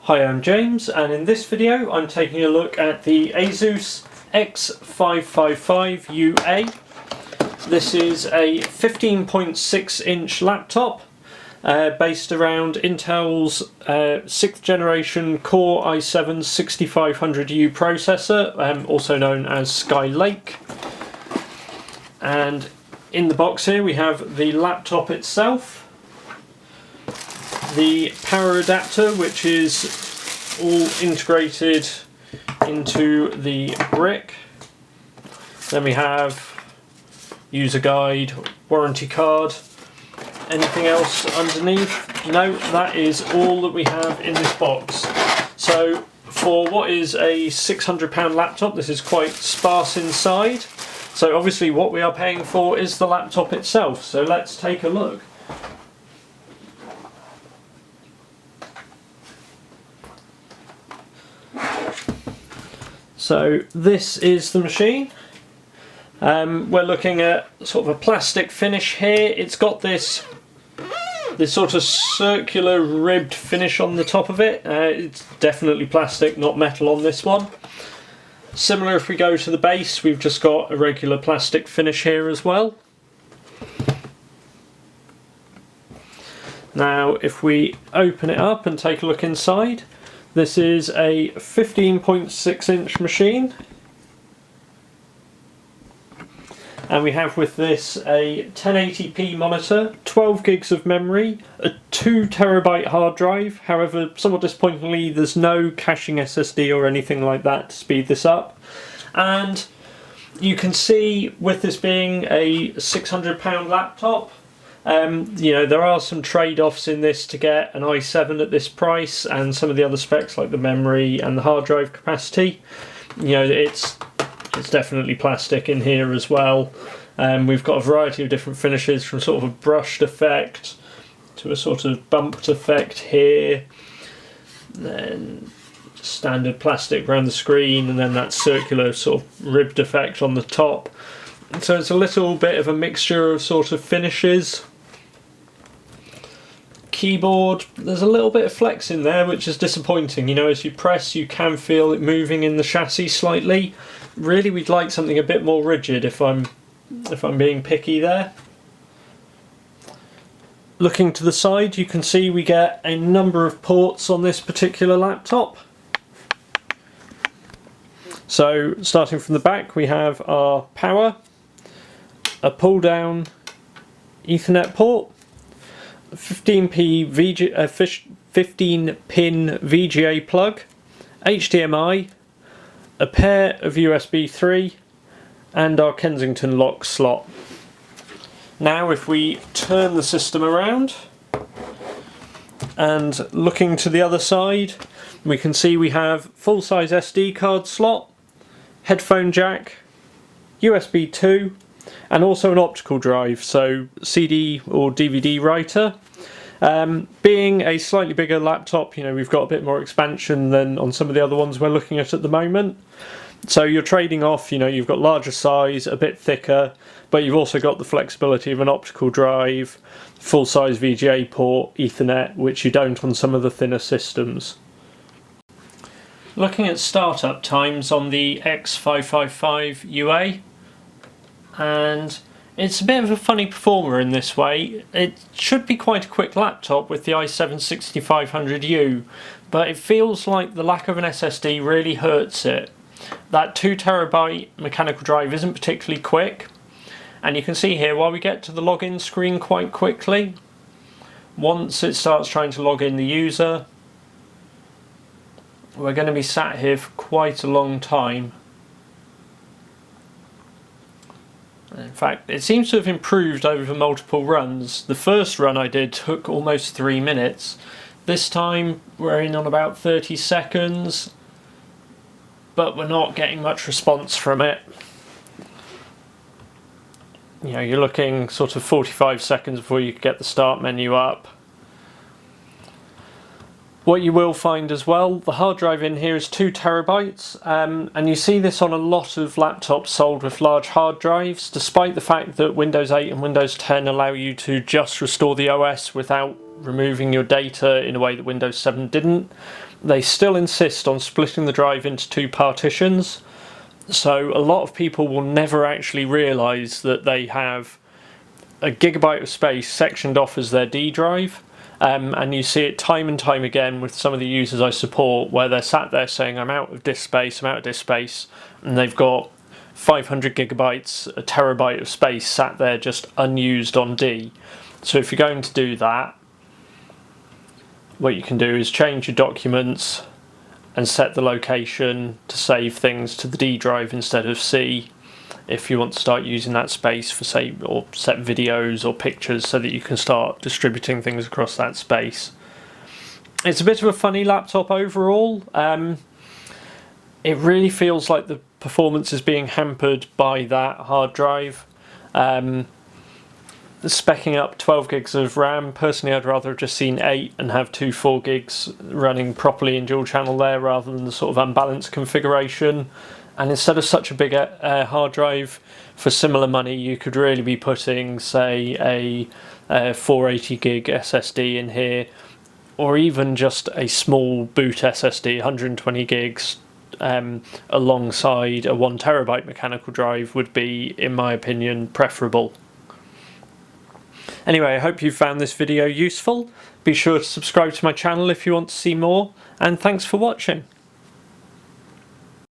Hi, I'm James, and in this video I'm taking a look at the ASUS X555UA. This is a 15.6 inch laptop based around Intel's 6th generation Core i7 6500U processor, also known as Skylake. And in the box here we have the laptop itself, the power adapter, which is all integrated into the brick. Then we have user guide, warranty card. Anything else underneath? No, that is all that we have in this box. So for what is a £600 laptop, this is quite sparse inside. So obviously what we are paying for is the laptop itself. So let's take a look. So this is the machine. We're looking at sort of a plastic finish here. It's got this sort of circular ribbed finish on the top of it. It's definitely plastic, not metal on this one. Similar if we go to the base, we've just got a regular plastic finish here as well. Now if we open it up and take a look inside, this is a 15.6 inch machine, and we have with this a 1080p monitor, 12 gigs of memory, a 2TB hard drive. However, somewhat disappointingly, there's no caching SSD or anything like that to speed this up. And you can see, with this being a £600 laptop, you know, there are some trade-offs in this to get an i7 at this price, and some of the other specs like the memory and the hard drive capacity. You know, it's definitely plastic in here as well. We've got a variety of different finishes, from sort of a brushed effect to a sort of bumped effect here, then standard plastic around the screen, and then that circular sort of ribbed effect on the top. So it's a little bit of a mixture of sort of finishes. Keyboard, there's a little bit of flex in there, which is disappointing. You know, as you press, you can feel it moving in the chassis slightly. Really, we'd like something a bit more rigid if I'm being picky there. Looking to the side, you can see we get a number of ports on this particular laptop. So starting from the back, we have our power, a pull down Ethernet port, 15 pin VGA plug, HDMI, a pair of USB 3, and our Kensington lock slot. Now if we turn the system around and looking to the other side, we can see we have full-size SD card slot, headphone jack, USB 2, and also an optical drive, so CD or DVD writer. Being a slightly bigger laptop, you know, we've got a bit more expansion than on some of the other ones we're looking at the moment. So you're trading off, you know, you've got larger size, a bit thicker, but you've also got the flexibility of an optical drive, full-size VGA port, Ethernet, which you don't on some of the thinner systems. Looking at startup times on the X555UA, and it's a bit of a funny performer in this way. It should be quite a quick laptop with the i7 6500U, but it feels like the lack of an SSD really hurts it. That 2TB mechanical drive isn't particularly quick, and you can see here, while we get to the login screen quite quickly, once it starts trying to log in the user, we're going to be sat here for quite a long time. In fact, it seems to have improved over multiple runs. The first run I did took almost 3 minutes. This time we're in on about 30 seconds, but we're not getting much response from it. You know, you're looking sort of 45 seconds before you get the start menu up. What you will find as well, the hard drive in here is 2 terabytes, and you see this on a lot of laptops sold with large hard drives, despite the fact that Windows 8 and Windows 10 allow you to just restore the OS without removing your data in a way that Windows 7 didn't. They still insist on splitting the drive into 2 partitions, so a lot of people will never actually realise that they have a gigabyte of space sectioned off as their D drive. And you see it time and time again with some of the users I support, where they're sat there saying, I'm out of disk space, I'm out of disk space, and they've got 500 gigabytes, a terabyte of space sat there just unused on D. So if you're going to do that, what you can do is change your documents and set the location to save things to the D drive instead of C, if you want to start using that space for, say, or set videos or pictures so that you can start distributing things across that space. It's a bit of a funny laptop overall. It really feels like the performance is being hampered by that hard drive. Specking up 12 gigs of RAM, personally I'd rather have just seen 8 and have 2 4 gigs running properly in dual channel there, rather than the sort of unbalanced configuration. And instead of such a big hard drive, for similar money you could really be putting, say, a 480 gig SSD in here, or even just a small boot SSD, 120 gigs, alongside a 1 terabyte mechanical drive would be, in my opinion, preferable. Anyway, I hope you found this video useful. Be sure to subscribe to my channel if you want to see more, and thanks for watching.